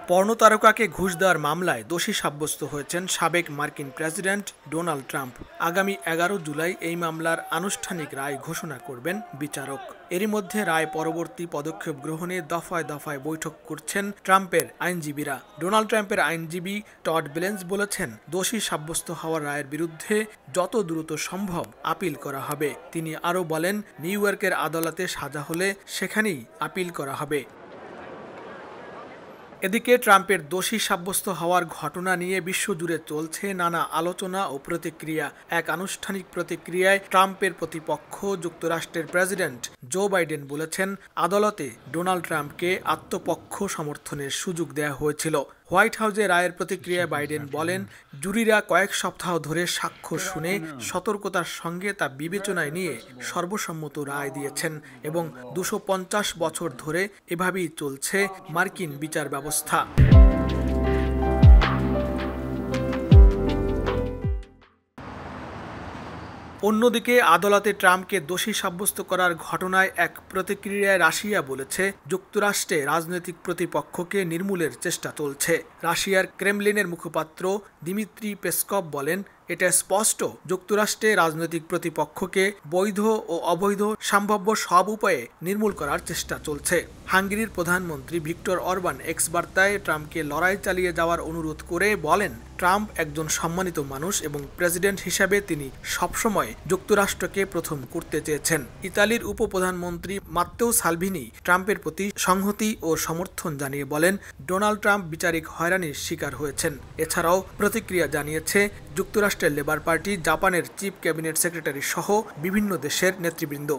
পর্নোতারকাকে ঘুষ দেওয়ার মামলায় দোষী সাব্যস্ত হয়েছেন সাবেক মার্কিন প্রেসিডেন্ট ডোনাল্ড ট্রাম্প। আগামী ১১ জুলাই এই মামলার আনুষ্ঠানিক রায় ঘোষণা করবেন বিচারক। এরই মধ্যে রায় পরবর্তী পদক্ষেপ গ্রহণে দফায় দফায় বৈঠক করছেন ট্রাম্পের আইনজীবীরা। ডোনাল্ড ট্রাম্পের আইনজীবী টড ব্লেন্স বলেছেন, দোষী সাব্যস্ত হওয়ার রায়ের বিরুদ্ধে যত দ্রুত সম্ভব আপিল করা হবে। তিনি আরও বলেন, নিউ ইয়র্কের আদালতে সাজা হলে সেখানেই আপিল করা হবে। এদিকে ট্রাম্পের দোষী সাব্যস্ত হওয়ার ঘটনা নিয়ে বিশ্বজুড়ে চলছে নানা আলোচনা ও প্রতিক্রিয়া। এক আনুষ্ঠানিক প্রতিক্রিয়ায় ট্রাম্পের প্রতিপক্ষ যুক্তরাষ্ট্রের প্রেসিডেন্ট জো বাইডেন বলেছেন, আদালতে ডোনাল্ড ট্রাম্পকে আত্মপক্ষ সমর্থনের সুযোগ দেওয়া হয়েছিল। হোয়াইট হাউসে রায়ের প্রতিক্রিয়ায় বাইডেন বলেন, জুরিরা কয়েক সপ্তাহ ধরে সাক্ষ্য শুনে সতর্কতার সঙ্গে তা বিবেচনায় নিয়ে সর্বসম্মত রায় দিয়েছেন এবং ২৫০ বছর ধরে এভাবেই চলছে মার্কিন বিচার ব্যবস্থা। অন্যদিকে আদালতে ট্রাম্পকে দোষী সাব্যস্ত করার ঘটনায় এক প্রতিক্রিয়ায় রাশিয়া বলেছে, যুক্তরাষ্ট্রে রাজনৈতিক প্রতিপক্ষকে নির্মূলের চেষ্টা চলছে। রাশিয়ার ক্রেমলিনের মুখপাত্র দিমিত্রি পেসকভ বলেন, এটা স্পষ্ট, যুক্তরাষ্ট্রে রাজনৈতিক প্রতিপক্ষকে বৈধ ও অবৈধ সম্ভাব্য সব উপায়ে নির্মূল করার চেষ্টা চলছে। হাঙ্গেরির প্রধানমন্ত্রী ভিক্টর অরবান এক্স বার্তায় ট্রাম্পকে লড়াই চালিয়ে যাওয়ার অনুরোধ করে বলেন, ট্রাম্প একজন সম্মানিত মানুষ এবং প্রেসিডেন্ট হিসাবে তিনি সবসময় যুক্তরাষ্ট্রকে প্রথম করতে চেয়েছেন। ইতালির উপপ্রধানমন্ত্রী মাত্তেও সালভিনি ট্রাম্পের প্রতি সংহতি ও সমর্থন জানিয়ে বলেন, ডোনাল্ড ট্রাম্প বিচারিক হয়রানির শিকার হয়েছেন। এছাড়াও প্রতিক্রিয়া জানিয়েছে যুক্তরাষ্ট্রের লেবার পার্টি, জাপানের চিফ ক্যাবিনেট সেক্রেটারি সহ বিভিন্ন দেশের নেতৃবৃন্দ।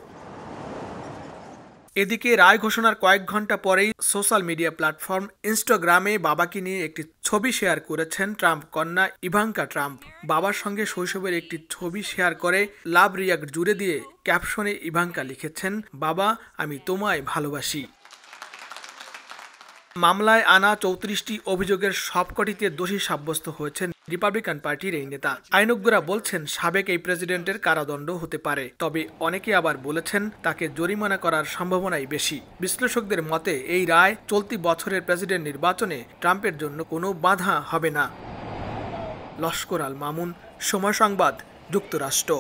এদিকে রায় ঘোষণার কয়েক ঘন্টা পরেই সোশ্যাল মিডিয়া প্ল্যাটফর্ম ইনস্টাগ্রামে বাবাকে নিয়ে একটি ছবি শেয়ার করেছেন ট্রাম্প কন্যা ইভাঙ্কা ট্রাম্প। বাবার সঙ্গে শৈশবের একটি ছবি শেয়ার করে লাভ রিয়াক্ট জুড়ে দিয়ে ক্যাপশনে ইভাঙ্কা লিখেছেন, বাবা, আমি তোমায় ভালোবাসি। মামলায় আনা ৩৪টি অভিযোগের সবকটিতে দোষী সাব্যস্ত হয়েছেন রিপাবলিকান পার্টির এই নেতা। আইনজ্ঞরা বলছেন, সাবেক এই প্রেসিডেন্টের কারাদণ্ড হতে পারে, তবে অনেকে আবার বলেছেন তাকে জরিমানা করার সম্ভাবনাই বেশি। বিশ্লেষকদের মতে এই রায় চলতি বছরের প্রেসিডেন্ট নির্বাচনে ট্রাম্পের জন্য কোনো বাধা হবে না। লস্কর আল মামুন, সময় সংবাদ, যুক্তরাষ্ট্র।